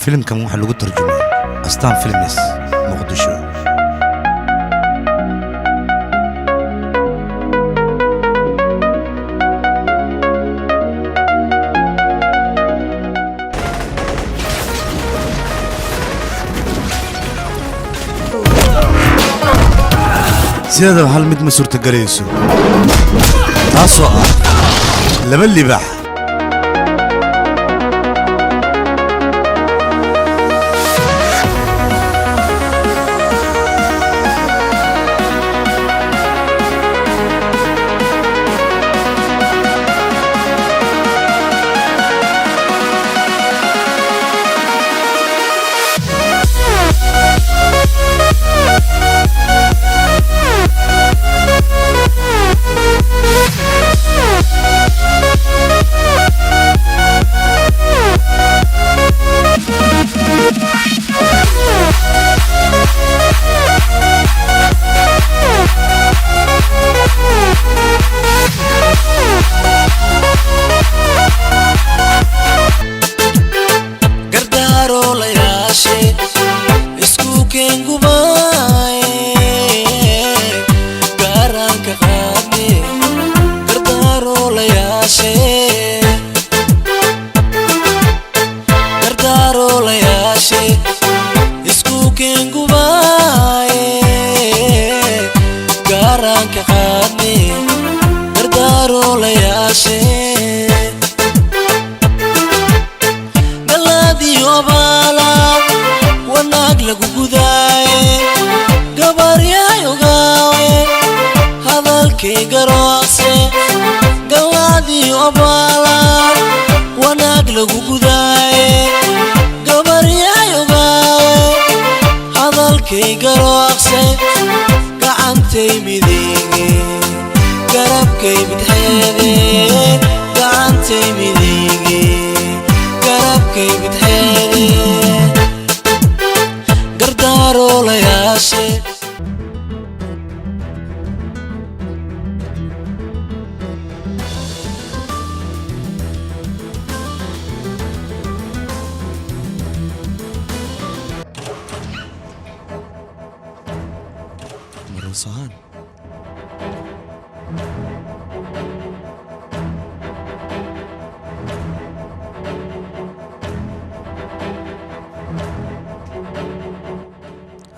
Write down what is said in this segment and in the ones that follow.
فيلم كان واحد لغة ترجمة أستان فيلمس مقدشو. سيادة هل مد مسور تقريسو تاسو لبلي بح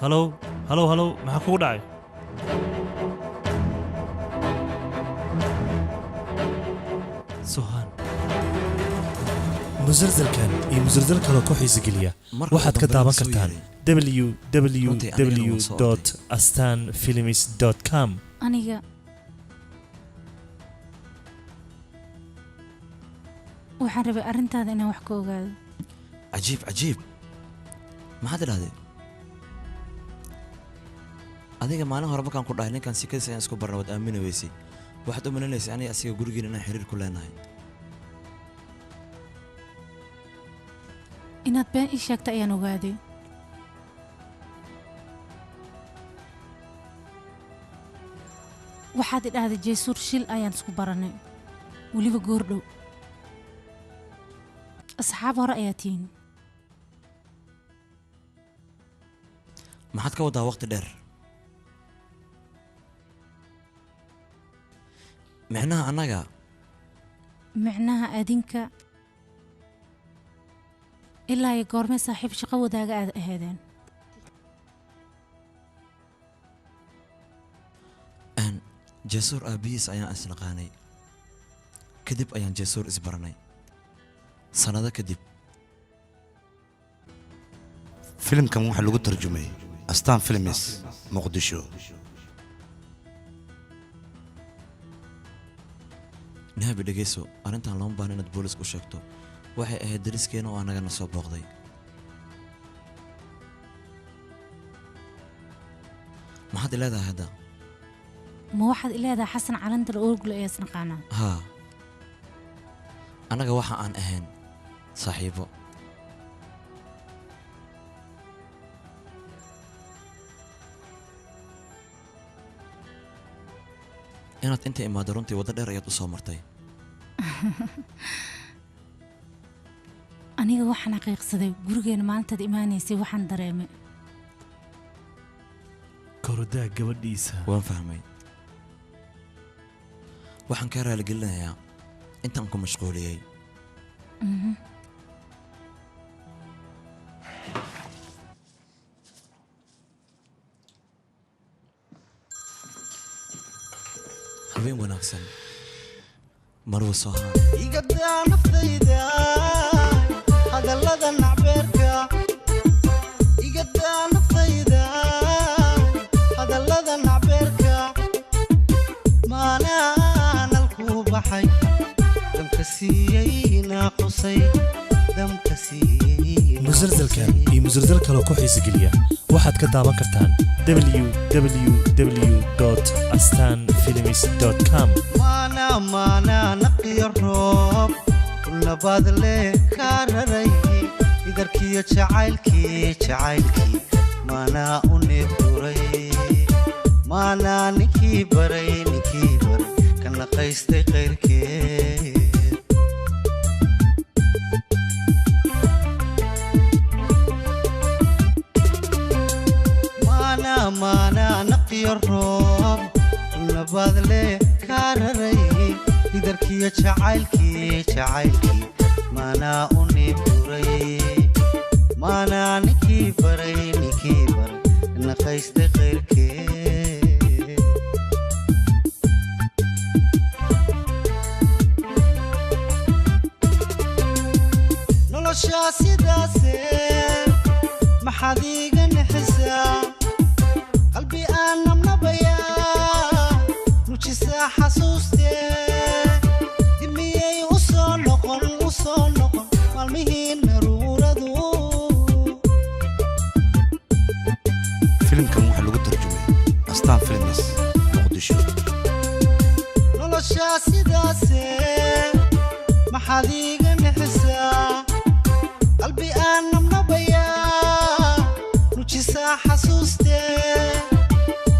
هلو maxaa kugu dhacay سوهان مسلسلكان iyo مسلسل kale oo xiiso geliya waxaad ka daawan kartaan www.astanfilms.com aniga waxaan rabay arintaada inaan wax ka ogaado cajiib maxaad idhaahdeen adiga maalin hore markaan ku dhahay ninkan si kadis ayaan isku barna waad aamina weysay waxaad u malinaysay aniga asiga gurigeena inaan xiriir ku leenahay inaad been ii sheegta ayaan ogaaday waxaad idhahday jeesuur shil ayaan isku baranay weliba goordhow asxaab hore ayaa tihiin maxaad ka wadaa waqti dheer micnaha adinka ilaa iyo goormee saaxiib shaqo wadaaga aad ahaydeen jeesuur aabihiis ayaan isnaqaanay kadib ayaan jeesuur isbaranay sanado kadib filimkan waxaa lagu tarjumay astaan films muqdisho nahabi dhegeyso arrintan lama baahan inaad boolis u sheegto waxay ahayd dariskeena oo anagana soo booqday maxaad ileedahay hadda ma waxaad ileedahay xasan calantar ooglo ee isnaqaanaa haa annaga waxa aan ahayn saaxiibo inaad inta imaado runtii waddo dheer ayaad u soo martay aniga waxaan xaqiiqsaday gurigeena maalintaad imaanaysay waxaan dareemay korodaa gabadhiisa waan fahmay waxaan ka raaligelinayaa intaan ku mashquuliyey habeen wanaagsan marwa soo haan igadaa naftayda hadallada nacbeerka igadaa naftayda hadallada nacbeerka maanaanalkuu baxay damka siiyey naaqusay damka siiyey musalsalkan iyo musalsal kaloo ku xiisageliya waxaad ka daawan kartaan www.astanfilms.com maana naqiyo roob nabaad leh kaa raray idarkiyo jacaylkii maanaa u neebduray maanaa ninkii baray ka naqaystay qayrkeed maana naqiyo roob nabaad leh kaa raray idarkiyo jacaylkii maanaa u neebduray maanaa ninkii baray naqaystay qayrkeed noloshaa sidaase maxaad iiga nixisaa qalbi aan nabnabayaa nujisaa xasuustee dimiyey u soo noqon maalmihii naruuradu filimkan waxaa lagu tarjumay astaan films muqdisho noloshaa sidaase maxaad iiga nixisaa qalbi aan nabnabayaa nujisaa xasuustee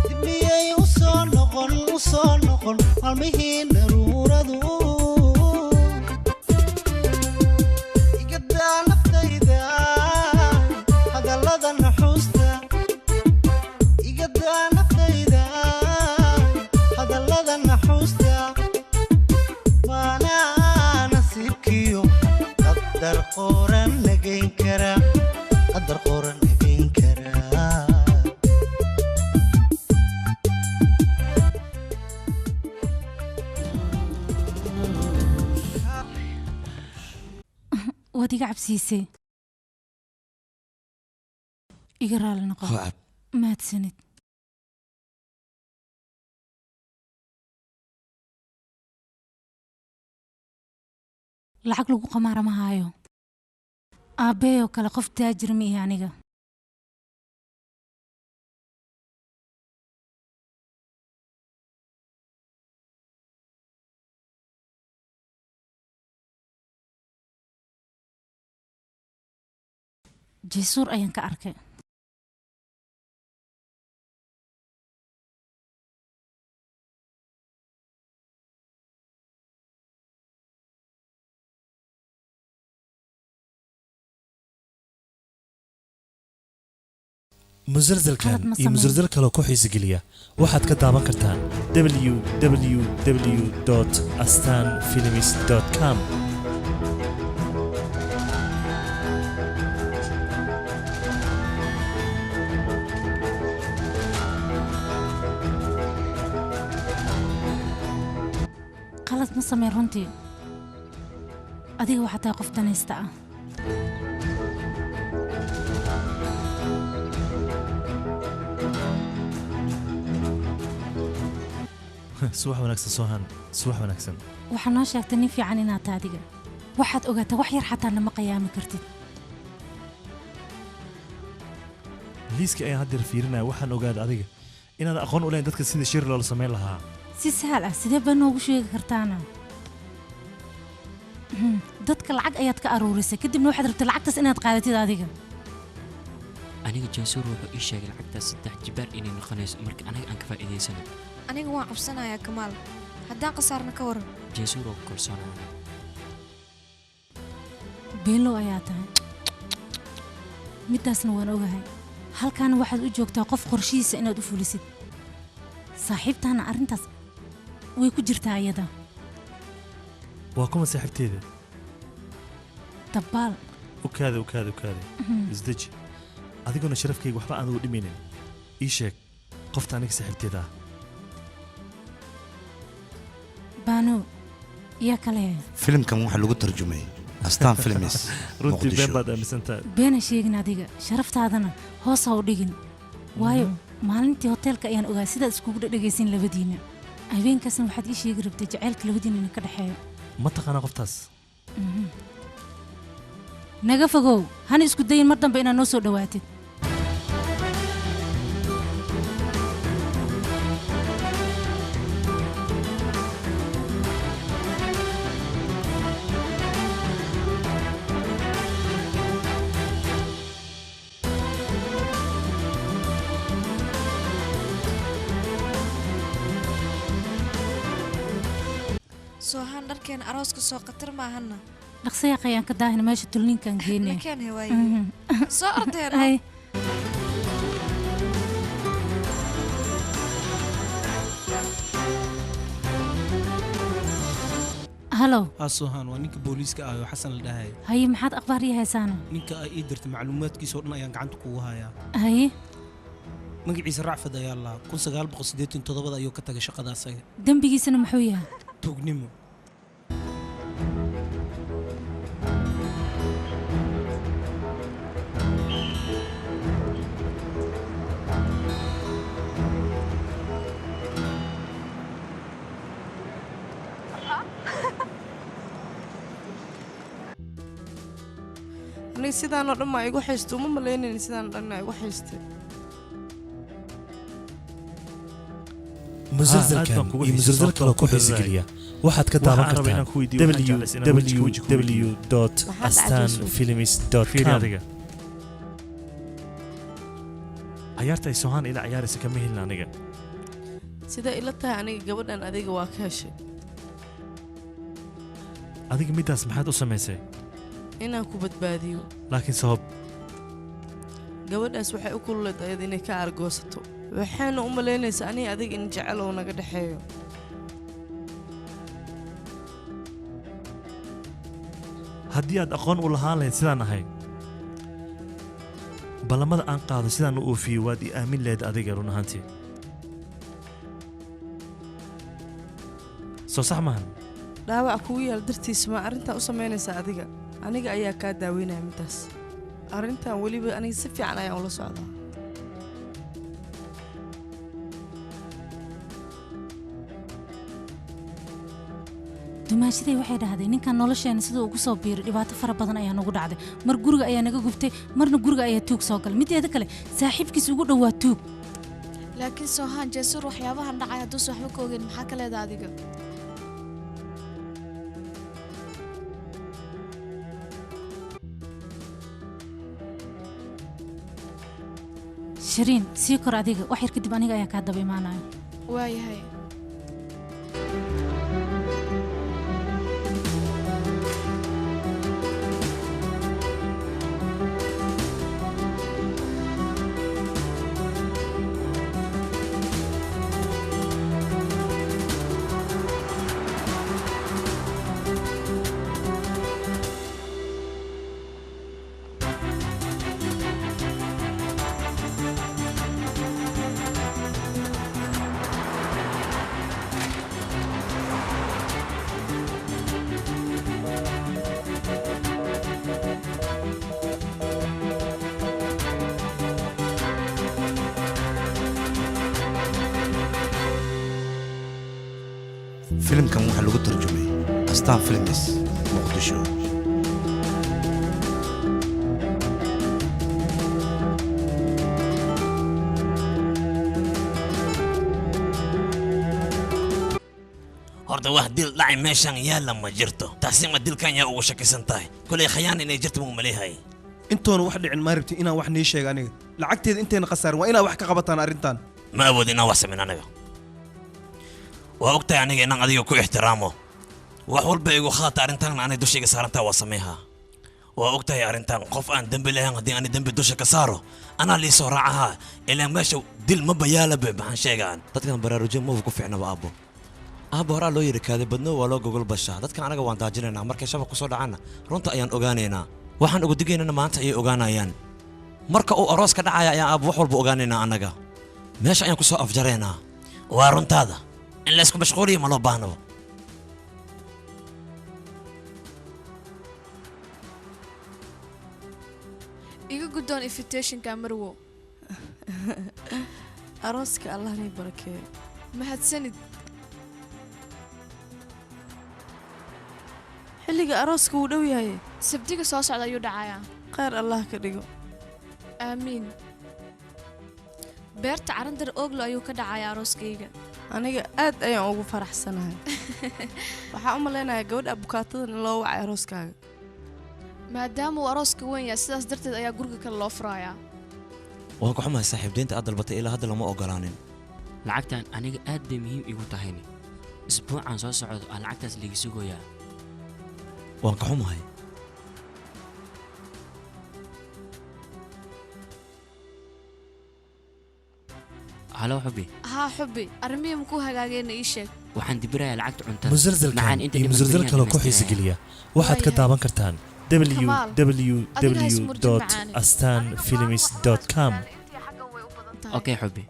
dimiyey u soo noqon maalmihii naruuradu igadaa naftayda hadallada naxuusta igadaa naftayda hadallada naxuusta maanaa nasiibkiyo qadar qoran nagayn karaa waad iga cabsiisay iga raali noqo hoab mahadsanid lacag lagu qamaara ma haayo aabbeeyoo kale qof taajir ma ihi aniga jeesuur ayaan ka arkay musalsalkan qalad ma iyo sameyn. musalsal kaloo ku xiisageliya waxaad ka daawan kartaan www.astanfilms.com qalad ma samey runtii adiga waxaa tahay qof danaysta ah subax wanaagsan soohan subax wanaagsan waxaa noo sheegtay nin fiican inaad tahay adiga waxaad ogaataa wax yar xataa nama qiyaami kartid liiskii ayaan haddeer fiirinaya waxaan ogaaday adiga inaad aqoon u lahayn dadka sida shir loola samayn lahaa si sahal ah sidee baa noogu sheegi kartaana dadka lacag ayaad ka aruurisay kadibna waxaad rabtay lacagtaas inaad qaadatid adiga aniga jaasuur wuxuu ii sheegay lacagtaas 3 jibaar inay noqonayso marka aniga aan ka faa'iidaysano aniga waan cabsanayaa kamaal haddaan khasaarna ka waran jaasuur oo kalsoonaa beelo ayaa tahay midaasna waan ogahay halkaana waxaad u joogtaa qof qorshihiisa inaad u fulisid saaxiibtaana arrintaas way ku jirtaa iyada waa kuma saaxiibteeda dabbaal ukaade isdeji adiguna sharafkayga waxba aan ugu dhimaynin ii sheeg qofta aniga saaxiibteeda ah baano yaa kale filimkan waxaa lagu tarjumay astaan filmis runtii been baad aaminsantahay beena sheegin adiga sharaftaadana hoos ha u dhigin waayo maalintii hoteelka ayaan ogaa sidaad iskugu dhegaysin labadiina habeenkaasna waxaad ii sheegi rabtay jacaylka labadiina inay ka dhexeeyo ma taqaanaa qoftaas naga fogow hana isku dayin mar dambe inaad noo soo dhowaatid soohaan dharkeena arooska soo qatar maahana dhaqsayaaq ayaan ka daahina meesha tulniinkaan geynay nakeen hewaaye soo ordeena halo soohaan waa ninka booliiska ah oo xasan la dhahay haye maxaad akhbaar ii haysaana ninka ay ii dirtay macluumaadkiisa oo dhan ayaan gacanta kugu hayaa haye magaciisa racfad ayaa lahaa 1987 ayuu ka tagay shaqada asaga dembigiisana muxuu yahay tuugnimo sidaanoo dhan maa igu haysto uma malaynayn sidaan dhan igu haystay musalsalkan iyo musalsal kale ku xiisigeliya waxaad ka daawan kartaa www.astanfilms.com ciyaarta ay Soohaan ila ciyaaraysa kama helin aniga sida ila tahay aniga gabadhan adiga waa ka heshay adiga midaas maxaad u samaysay inaan ku badbaadiyo laakiin sabab gabadhaas waxay u kululayd ayad inay ka argoosato waxaana u malaynaysaa aniga adiga in jecel oo naga dhexeeyo haddii aad aqoon u lahaan lahayd sidaan ahay ballamada aan qaado sidaan u oofiyo waad ii aamin lahayd adiga run ahaantii soo sax maahan dhaawac kugu yaal dartiisa ma arrintaa u samaynaysaa adiga aniga ayaa kaa daaweynaya midaas arrintan weliba aniga si fiican ayaan ula socdaa dumaashaday waxay dhahday ninkan nolosheena siduu ugu soo biiray dhibaato fara badan ayaa nagu dhacday mar guriga ayaa naga gubtay marna guriga ayaa tuug soo galay mideeda kale saaxiibkiis ugu dhowaa tuug laakiin soohaan jeesuur waxyaabahan dhacay hadduusa waxba ka ogeyn maxaa ka leeda adiga shiriin sii kor adiga wax yar kadib aniga ayaa kaa daba imaanaya waayahay filimkan waxaa lagu tarjumay astaan filmis muqdisho horta wax dil dhacay meeshan yaalla ma jirto taasi ma dilkan yaa ugu shakisan tahay kulay khayaan inay jirto muu maleeyahay intoona wax dhicin ma rabtin inaan wax nii sheega aniga lacagteeda intayna khasaarin waa inaad wax ka qabataan arrintan ma awood inaan wax samayn aniga waa ogtahay aniga inaan adiga ku ixtiraamo wax walba igu khaata arrintan aanay dushayga saarantaa waa sameehaa waa ogtahay arrintan qof aan dembi lahayn haddii aan dembi dusha ka saaro anaa lii soo raacahaa ilaa meesha dil ma bayaalabe maxaan sheegaan dadkan baraarujin maba ku fiicnaba aabbo aabbo horaa loo yidhi kaade badno waa loo gogol bashaa dadkan anaga waan daajinaynaa markay shabaq ku soo dhacaanna runta ayaan ogaanaynaa waxaan ugu digaynana maanta ayay ogaanayaan marka uu aroos ka dhacaya ayaan aabbo wax walba ogaanaynaa annaga meesha ayaan ku soo afjaraynaa waa runtaada in laysku mashquuliyo ma loo baahnaba iga guddoon invitationka marwo arooska allah nii barakeeyo mahadsanid xilliga arooska wuu dhow yahay sabtiga soo socda ayuu dhacayaa khayr allah ka dhigo aamiin beerta carandar ooglo ayuu ka dhacayaa arooskayga aniga aad ayaan ugu faraxsanahay waxaa u malaynayaa gabadha abukaatada in loo wacay arooskaaga maadaama uu arooska weyn yahay sidaas darteed ayaa guriga kale loo furayaa waan ka xumahay saaxiib deynta aad dalbatay ilaa hadda lama ogolaanin lacagtan aniga aad bay muhiim igu tahayne isbuucan soo socdo aa lacagtaas laga sugayaa waan ka xumahay halo xubi haa xubi arrimihii makuu hagaageenna ii sheeg waxaan dibirayaa lacagta cuntada musalsalkan iyo musalsal kaloo ku xiisa geliya waxaad ka daawan kartaan www.astanfilms.com okay xubi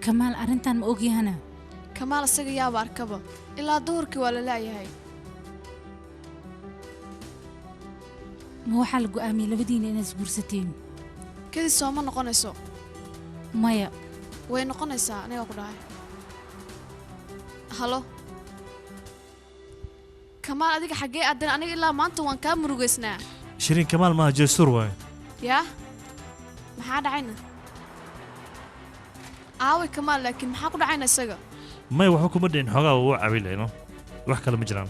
kamaal arrintan ma ogyahana kamaal isaga yaaba arkaba ilaa duhurkii waa la laayahay ma waxaa la go'aamiyey labadiina inaad isguursateen kadib sooma noqonayso maya way noqonaysaa anigaa ku dhahay halo kamaal adiga xaggee aadan aniga ilaa maanta waan kaa murugaysnaa shiriin kamaal maaha jeesuur waaye yaa maxaa dhacayna aaway kamaal laakiin maxaa ku dhacayna isaga may waxba kuma dhicin xoogaa uu cabilayno wax kale ma jiraan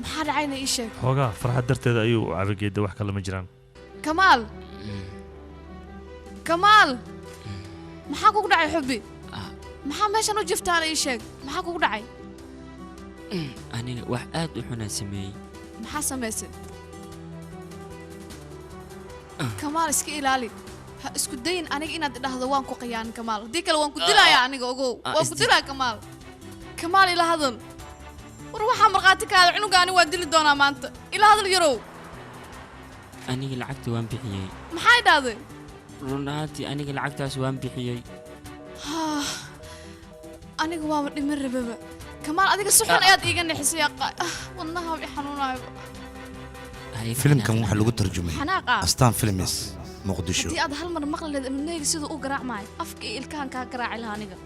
maxaa dhacayna ii sheeg xoogaa farxad darteeda ayuu u cabigeeda wax kale ma jiraan kamaal kamaal maxaa kugu dhacay xubbi maxaa meeshan u jiftaana ii sheeg maxaa kugu dhacay aniga wax aad u xunaan sameeyey maxaa samaysay kamaal iska ilaali ha isku dayin aniga inaad idhahdo waan ku qiyaanin kamaal haddii kale waan ku dilayaa aniga ogow waan ku dilaya kamaal kamaal ila hadal war waxaa markhaati kaada cunugaani waa dili doonaa maanta ila hadal yarow aniga lacagta waan bixiyey maxay dhahday run ahaantii aniga lacagtaas waan bixiyey aniga waaba dhiman rababa kamaal adiga si xun ayaad iiga nexisay wadnaha i xanuunayo filimkan waxaa lagu tarjumay xanaaqa astaan films muqdisho haddii aad hal mar maqli lahayd amneyga siduu u garaacmaayo afka iyo ilkahan kaa garaaci lahaa aniga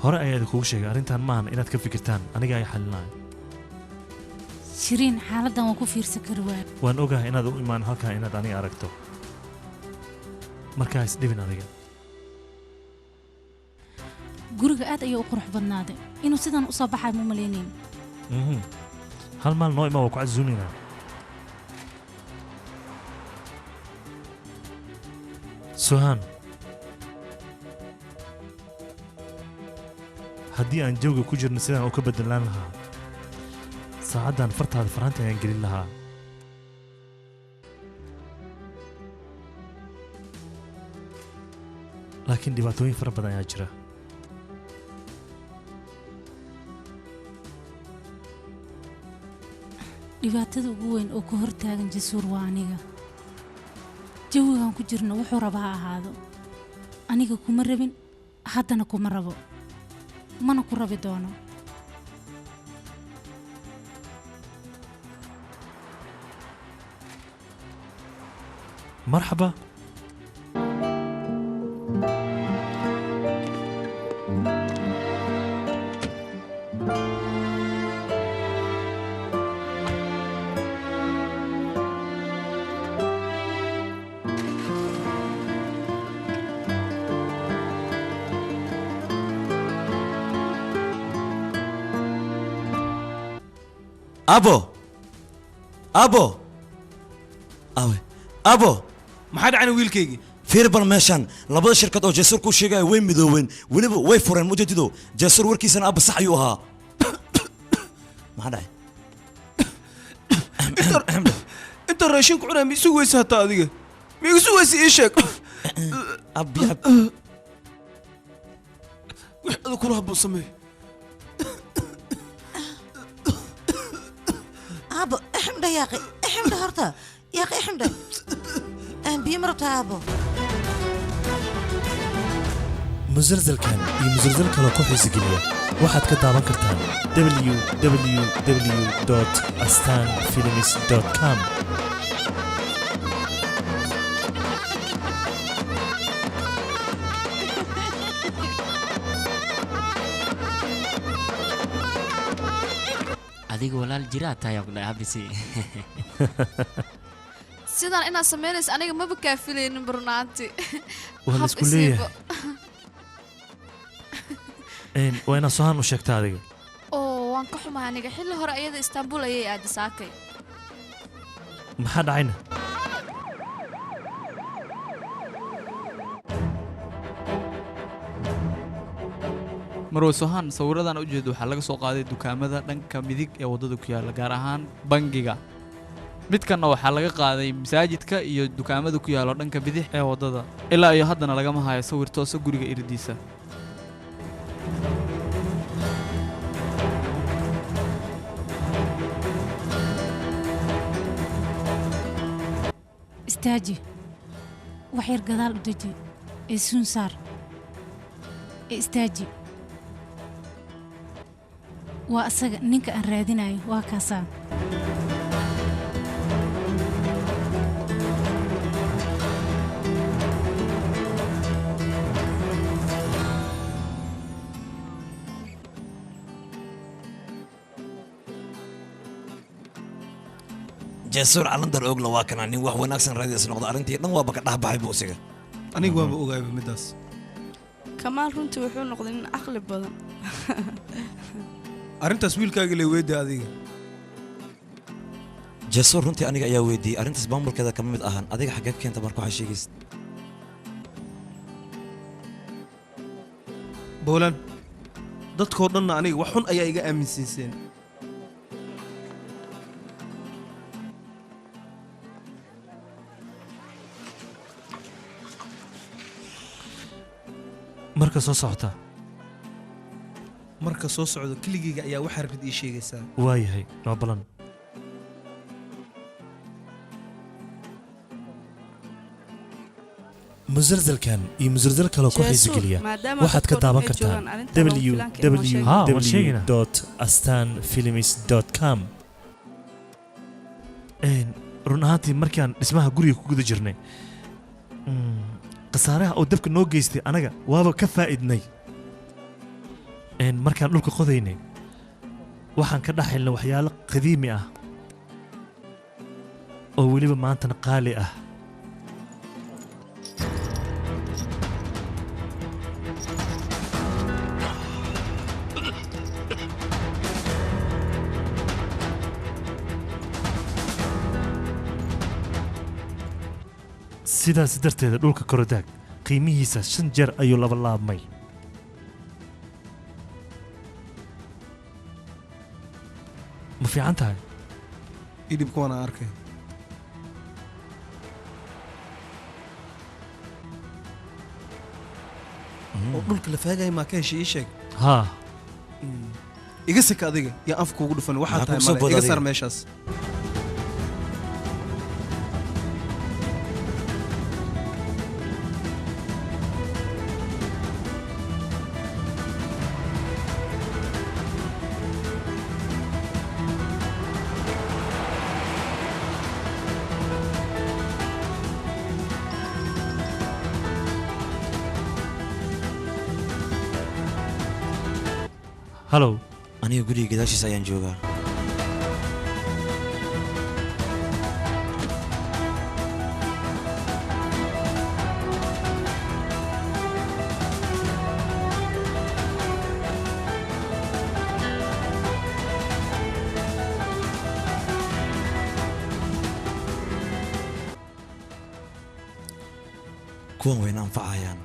hore ayaad kugu sheegay arrintan maahan inaad ka fikirtaan aniga ay xalinayo shiriin xaaladdan waan ku fiirsan kari waay waan ogahay inaad u imaan halkaa inaad aniga aragto markaa isdhibin adiga guriga aad ayuu u qurux badnaaday inuu sidan u soo baxay ma malaynayn hal maal noo imaa waa ku casuuminaa suhaan haddii aan jawga ku jirno sidaan u ka beddelaan lahaa saacaddan fartaada faraanta ayaan gelin lahaa laakiin dhibaatooyin fara badan ayaa jira dhibaatada ugu weyn oo ka hor taagan jasuur waa aniga jawigan ku jirno wuxuu raba ha ahaado aniga kuma rabin haddana kuma rabo mana ku rabi doono marxaba abo awe abo maxaa dhacayna wiilkaygii fiir bal meeshan labada shirkad oo jeesur ku sheegay way midoobeen weliba way fureen mujadido jeesur warkiisana abba sax ayuu ahaa maxaa dhacay inta raashin ku cunaa ma isu weysa hataa adiga ma isu weysa ii sheeg abbi wix adu kula habuu sameey ابو احمد يا اخي احمد هرتا يا اخي احمد بيمرتها ابو musalsalkan iyo musalsal kaloo ku xiisi geliya waxaad ka daawan kartaan www.astanfilms.com adiga walaal jiraa tahay ku dhahay habisi sidaan inaad samaynayso aniga maba kaa filaynin barnaanti waa la isku leeyahay waa inaad sohaan u sheegtaa adiga oo waan ka xumahay aniga xilli hore ayada istaanbul ayay aadi saakay maxaa dhacayna marwe sohaan sawiradan u jeedo waxaa laga soo qaaday dukaamada dhanka midig ee waddada ku yaalla gaar ahaan bangiga midkanna waxaa laga qaaday masaajidka iyo dukaamada ku yaallo dhanka bidix ee waddada ilaa iyo haddana lagama hayo sawir toosa guriga iridiisa istaaji wax yar gadaal u deji ee suun saar ee istaaji waa asaga ninka aan raadinayo waa kaasaa jeesur calandar ogla waa kana nin wax wanaagsan raadiis noqdo arrintii dhan waaba ka dhaxbaxay buusiga anigu waaba ogaayba midaas kamaal runtii wuxuu noqday nin caqli badan arrintaas wiilkaaga le weydda adiga jeesur runtii aniga ayaa weydiiyey arrintaas maamulkeeda kama mid ahan adiga xaggee ka keenta marka waxaa sheegaysa boolan dadkoo dhanna aniga wax xun ayaa iga aaminsiiseen marka soo socota marka soo socdo keligeyga ayaa waxaa rabid ii sheegaysaa waayahay noo balan musalsalkan iyo musalsal kaloo ku xiisi geliya waxaad ka daawan kartaan www.astanfilms.com run ahaantii markaan dhismaha guriga ku guda jirnay khasaaraha oo dabka noo geystay anaga waaba ka faa'idnay markaan dhulka qodaynay waxaan ka dhex helnay waxyaalo qadiimi ah oo weliba maantana qaali ah sidaas darteeda dhulka korodaag qiimihiisa 5 jeer ayuu laba laabmay ma fiican tahay idhibka waana arkay oo dhulka la faagaya maa ka heshay ii sheeg haa iga sika adiga yaa afka ugu dhufan waxaa tahay male iga saar meeshaas halow aniga guriga gadaashiisa ayaan joogaa kuwan wayna anfacayaan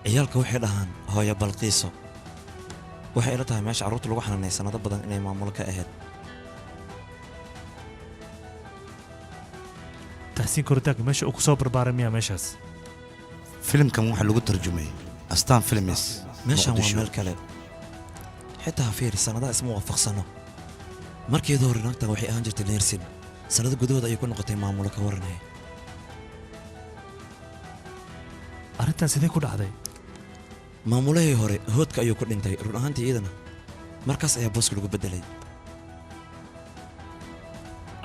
ciyaalka waxay dhahaan hooyo balqiiso waxay ila tahay meesha carruurta lagu xanaanay sanado badan inay maamulo ka ahayd taxsiin koritaanka meesha uu ku soo barbaaray miyaa meeshaas filimkan waxaa lagu tarjumay astaan filmis meeshan waa meel kale xitaa fiir sanadaha isma waafaqsano markeeda hore naagtan waxay ahaan jirtay neersin sanado gudahooda ayay ku noqotay maamulo ka waranaya arrintan sidee ku dhacday maamulahii hore hoodka ayuu ku dhintay run ahaantii iyadana markaas ayaa booska lagu beddelay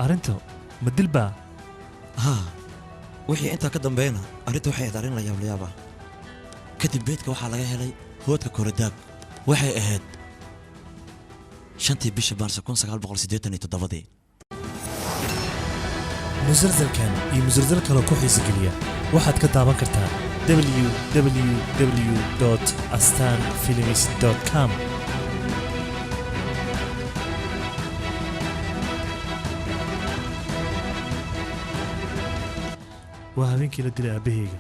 arrinta ma dil baa haa wixii intaa ka dambeeyna arrinta waxay ahayd arrin la yaab ah kadib beedka waxaa laga helay hoodka koradaag waxay ahayd 5 bisha maarso 1987 musalsalkan iyo musalsal kale ku xiisa geliya waxaad ka daawan kartaa www.astanfilms.com waa habeenkii la dilay aabahayga